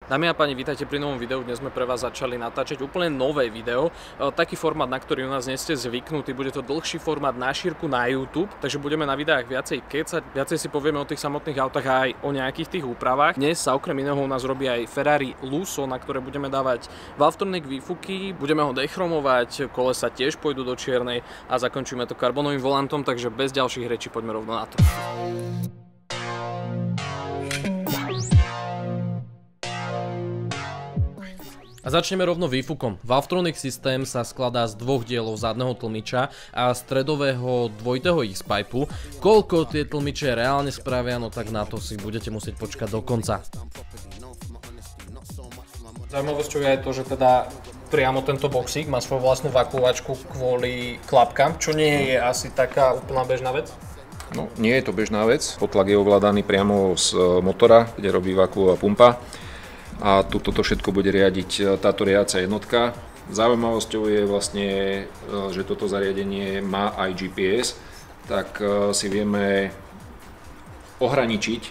Dámy a páni, vítajte pri novom videu. Dnes sme pre vás začali natáčať úplne nové video. Taký formát, na ktorý u nás nie ste zvyknutí. Bude to dlhší formát na šírku na YouTube, takže budeme na videách viacej kecať, viacej si povieme o tých samotných autách a aj o nejakých tých úpravách. Dnes sa okrem iného u nás robí aj Ferrari Lusso, na ktoré budeme dávať Valvetronic výfuky, budeme ho dechromovať, kolesa tiež pôjdu do čiernej a zakončíme to karbonovým volantom, takže bez ďalších rečí poďme rovno na to. A začneme rovno výfukom. Valvetronic systém sa skladá z dvoch dielov zadného tlmiča a stredového dvojitého X-pipu. Koľko tie tlmiče reálne spravia, no tak na to si budete musieť počkať do konca. Zaujímavosťou je aj to, že teda priamo tento boxík má svoju vlastnú vakuovačku kvôli klapkám, čo nie je asi taká úplná bežná vec. No, nie je to bežná vec. Potlak je ovládaný priamo z motora, kde robí vakuová pumpa. A toto všetko bude riadiť táto riadiaca jednotka. Zaujímavosťou je vlastne, že toto zariadenie má aj GPS, tak si vieme ohraničiť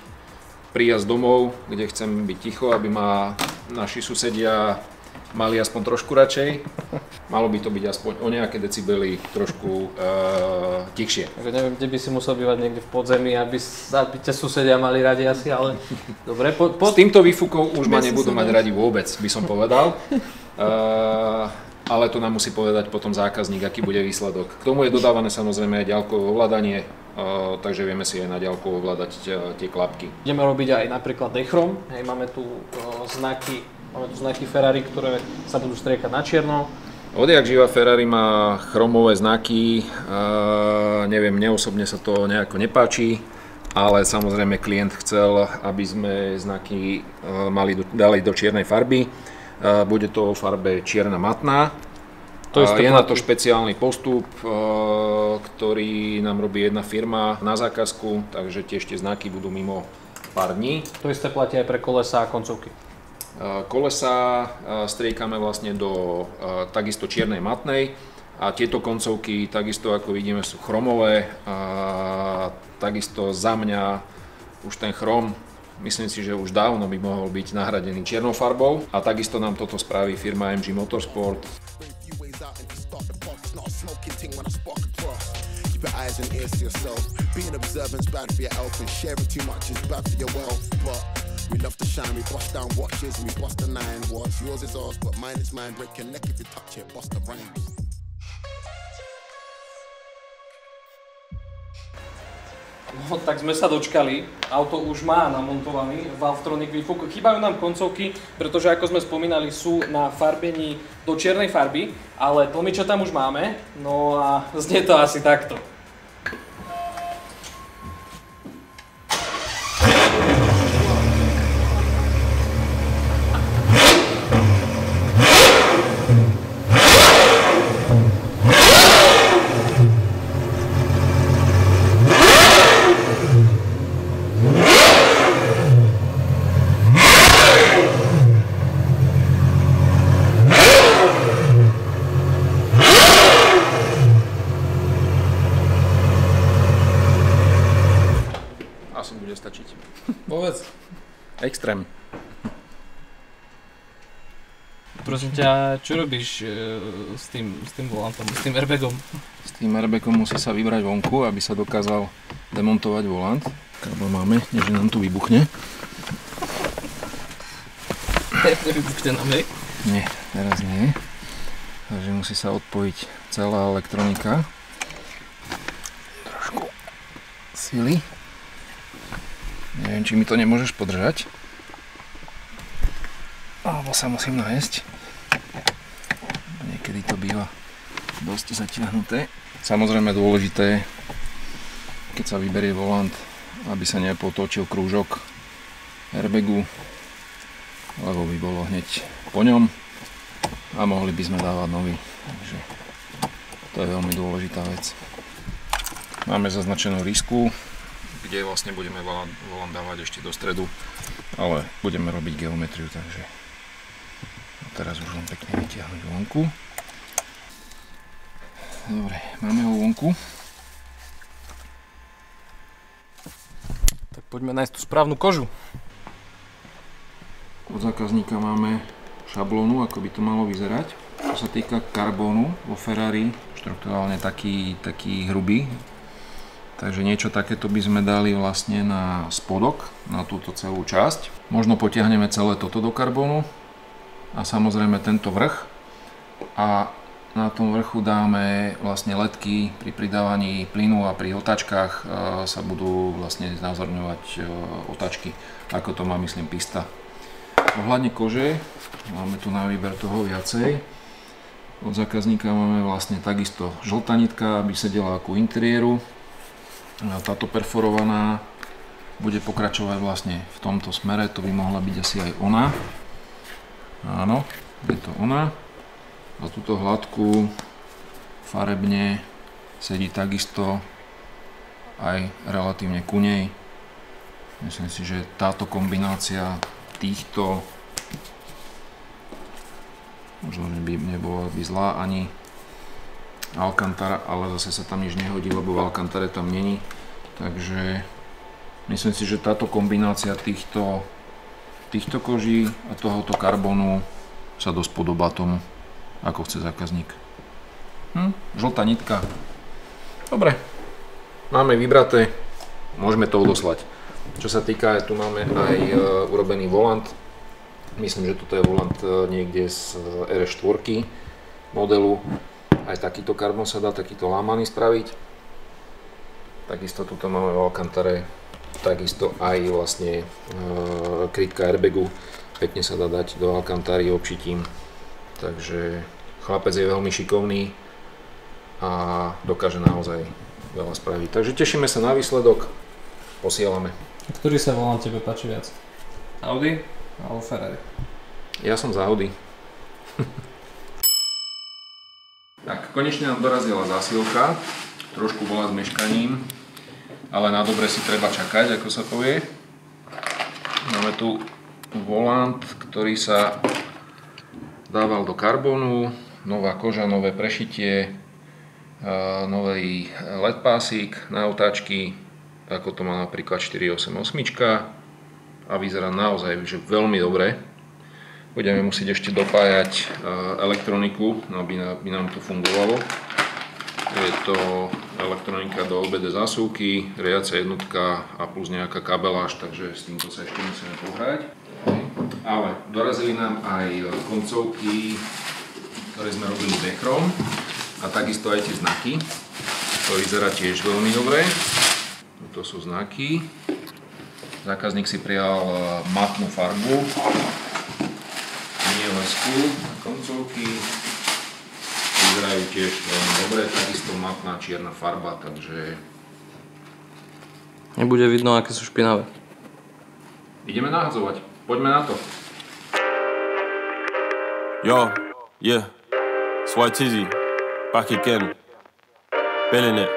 príjazd domov, kde chcem byť ticho, aby ma naši susedia mali aspoň trošku radšej. Malo by to byť aspoň o nejaké decibely trošku tichšie. Neviem, kde by si musel bývať niekde v podzemí, aby ťa susedia mali radi asi, ale dobre. S týmto výfukom už ma nebudú mať radi vôbec, by som povedal. Ale to nám musí povedať potom zákazník, aký bude výsledok. K tomu je dodávané samozrejme aj ďalkové ovládanie, takže vieme si aj na ďalku ovládať tie klapky. Ideme robiť aj napríklad dechrom. Hej, máme tu znaky Ferrari, ktoré sa budú striekať na čierno. Odjak živa Ferrari má chromové znaky, neviem, mne osobne sa to nejako nepáči, ale samozrejme klient chcel, aby sme znaky dali do čiernej farby. Bude to o farbe čierna matná. Je na to špeciálny postup, ktorý nám robí jedna firma na zákazku, takže tiež tie znaky budú mimo pár dní. To isté platí aj pre kolesá a koncovky. Kolesá striekame vlastne do takisto čiernej matnej a tieto koncovky takisto ako vidíme sú chromové a takisto za mňa už ten chrom, myslím si, že už dávno by mohol byť nahradený čiernou farbou a takisto nám toto spraví firma MG Motorsport. Keep your eyes and ears to yourself. Being observant's bad for your health and sharing too much is bad for your wealth. But we love to shine, we bust down watches, we bust the 9 watts. Yours is ours, but mine is mine. Break your neck if you touch it, bust the rhymes. No tak sme sa dočkali, auto už má namontovaný Valvetronic výfuk. Chýbajú nám koncovky, pretože ako sme spomínali sú na farbení do čiernej farby, ale tlmiče tam už máme, no a znie to asi takto. Bude stačiť. Povedz. Extrém. Prosím ťa, čo robíš s tým volantom, s tým airbagom? S tým airbagom musí sa vybrať vonku, aby sa dokázal demontovať volant. Kábel máme, než nám tu vybuchne. Nevybuchne nám, hej? Nie, teraz nie. Takže musí sa odpojiť celá elektronika. Trošku sily. Neviem, či mi to nemôžeš podržať. Alebo sa musím nájsť. Niekedy to býva dosť zatiahnuté. Samozrejme dôležité, keď sa vyberie volant, aby sa nepotočil krúžok airbagu, lebo by bolo hneď po ňom a mohli by sme dávať nový. Takže to je veľmi dôležitá vec. Máme zaznačenú risku, kde vlastne budeme volant dávať ešte do stredu, ale budeme robiť geometriu, takže teraz už len pekne vytiahnuť vonku. Dobre, máme ho vonku. Tak poďme nájsť tú správnu kožu. Od zákazníka máme šablónu, ako by to malo vyzerať. Čo sa týka karbónu vo Ferrari, štruktúrálne taký hrubý. Takže niečo takéto by sme dali vlastne na spodok, na túto celú časť. Možno potiahneme celé toto do karbónu a samozrejme tento vrch. A na tom vrchu dáme vlastne ledky, pri pridávaní plynu a pri otáčkach sa budú vlastne znázorňovať otáčky, ako to má myslím pista. Ohľadne kože, máme tu na výber toho viacej. Od zákazníka máme vlastne takisto žltá nitka, aby sedela ako interiéru. Táto perforovaná bude pokračovať vlastne v tomto smere, to by mohla byť asi aj ona. Áno, je to ona. A túto hladku farebne sedí takisto aj relatívne ku nej. Myslím si, že táto kombinácia týchto možno by nebola by zlá ani Alcantara, ale zase sa tam nič nehodí, lebo v Alcantare tam není. Takže myslím si, že táto kombinácia týchto koží a tohoto karbónu sa dosť podobá tomu, ako chce zákazník. Žltá nitka. Dobre, máme vybraté, môžeme to odoslať. Čo sa týka, tu máme aj urobený volant. Myslím, že toto je volant niekde z RS4 modelu. Aj takýto karbon sa dá, takýto lámaný spraviť. Takisto tuto máme v Alcantare, takisto aj vlastne krytka airbagu. Pekne sa dá dať do Alcantary obšitím. Takže chlapec je veľmi šikovný a dokáže naozaj veľa spraviť. Takže tešíme sa na výsledok, posielame. Ktorý sa volant tebe páči viac? Audi alebo Ferrari? Ja som za Audi. Tak, konečne nám dorazila zásielka. Trošku bola s meškaním, ale na dobre si treba čakať, ako sa povie. Máme tu volant, ktorý sa dával do karbónu, nová koža, nové prešitie, nový LED pásik na otáčky, ako to má napríklad 488 a vyzerá naozaj že veľmi dobre. Budeme musieť ešte dopájať elektroniku, aby nám to fungovalo. Je to elektronika do OBD zásuvky, riadiaca jednotka a plus nejaká kabeláž, takže s týmto sa ešte musíme pohrať. Ale dorazili nám aj koncovky, ktoré sme robili Bechrom a takisto aj tie znaky. To vyzerá tiež veľmi dobre. To sú znaky. Zákazník si prijal matnú farbu, nie lesku, koncovky. Vyzerajú tiež veľmi dobre, takisto matná čierna farba, takže... Nebude vidno, aké sú špinavé. Ideme nahadzovať, poďme na to. Yo, yeah, it's White Tizzy, back again, billing it,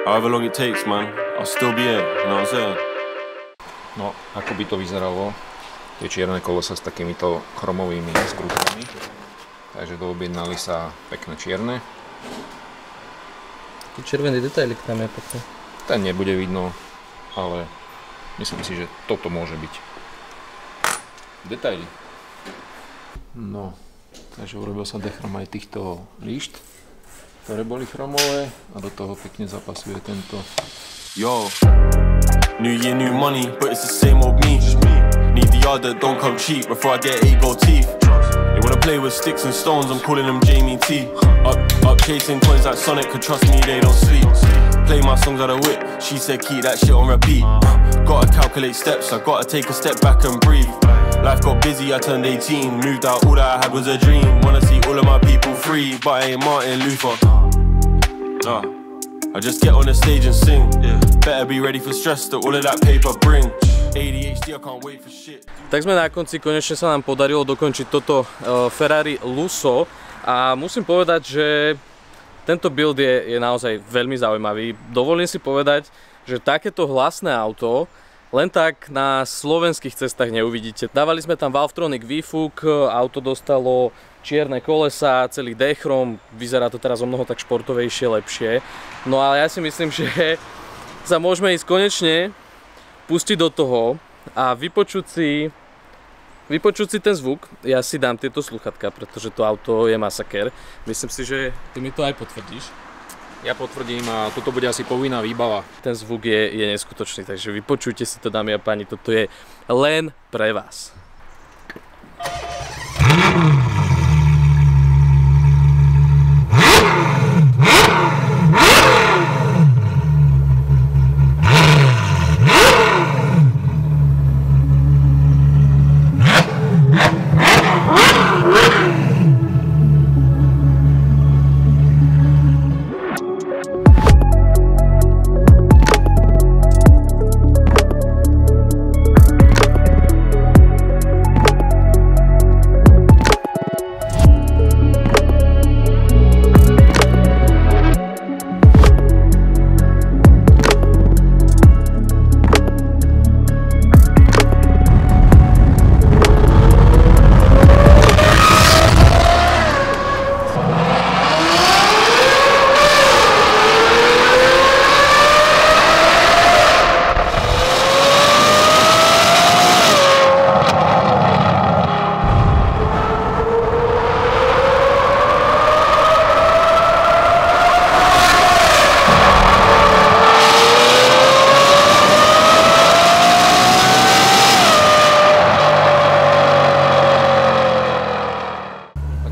however long it takes man, I'll still be here, you know what I'm saying? No, ako by to vyzeralo, tie čierne kolesa s takýmito chromovými skrutkami, takže doobjednali sa pekné čierne. Taký červený detailik tam je pekný. Ten nebude vidno, ale myslím si, že toto môže byť. Detaily. No. Takže urobil sa dechrom aj týchto líšt, ktoré boli chromové a do toho pekne zapasuje tento. Yo, new year, new money, but it's the same old me. Need the yard that don't come cheap before I get 8 gold teeth. They wanna play with sticks and stones, I'm calling them Jamie T. Up chasing coins like Sonic, could trust me, they don't sleep. Play my songs out of whip, she said keep that shit on repeat. Gotta calculate steps, I gotta take a step back and breathe. Life got busy, I turned 18, moved out, all that I had was a dream. Wanna see all of my people free, but I ain't Martin Luther. Nah, I just get on the stage and sing. Better be ready for stress that all of that paper bring. ADHD, I can't wait for shit. Tak sme na konci, konečne sa nám podarilo dokončiť toto Ferrari Lusso a musím povedať, že tento build je naozaj veľmi zaujímavý. Dovolím si povedať, že takéto hlasné auto len tak na slovenských cestách neuvidíte. Dávali sme tam Valvetronic výfuk, auto dostalo čierne kolesa, celý D-chrom, vyzerá to teraz o mnoho tak športovejšie, lepšie. No ale ja si myslím, že sa môžeme ísť konečne pustiť do toho a vypočuť si vypočuť si ten zvuk. Ja si dám tieto sluchatka, pretože to auto je masaker. Myslím si, že ty mi to aj potvrdíš. Ja potvrdím a toto bude asi povinná výbava. Ten zvuk je neskutočný, takže vypočujte si to, dámy a páni, toto je len pre vás.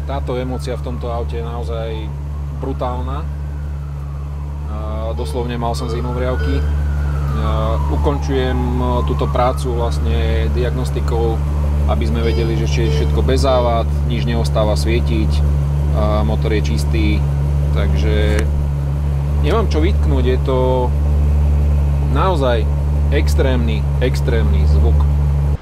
Táto emócia v tomto aute je naozaj brutálna. Doslovne mal som zimomriavky. Ukončujem túto prácu vlastne diagnostikou, aby sme vedeli, že je všetko bez závad, nič neostáva svietiť, motor je čistý, takže nemám čo vytknúť, je to naozaj extrémny zvuk.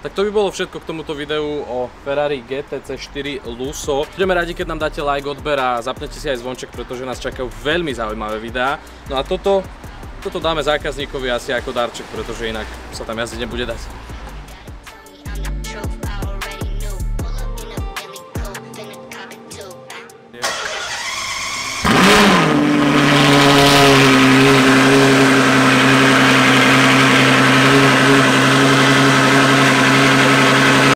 Tak to by bolo všetko k tomuto videu o Ferrari GTC 4 Lusso. Budeme radi, keď nám dáte like, odber a zapnete si aj zvonček, pretože nás čakajú veľmi zaujímavé videá. No a toto dáme zákazníkovi asi ako darček, pretože inak sa tam jazdiť nebude dať.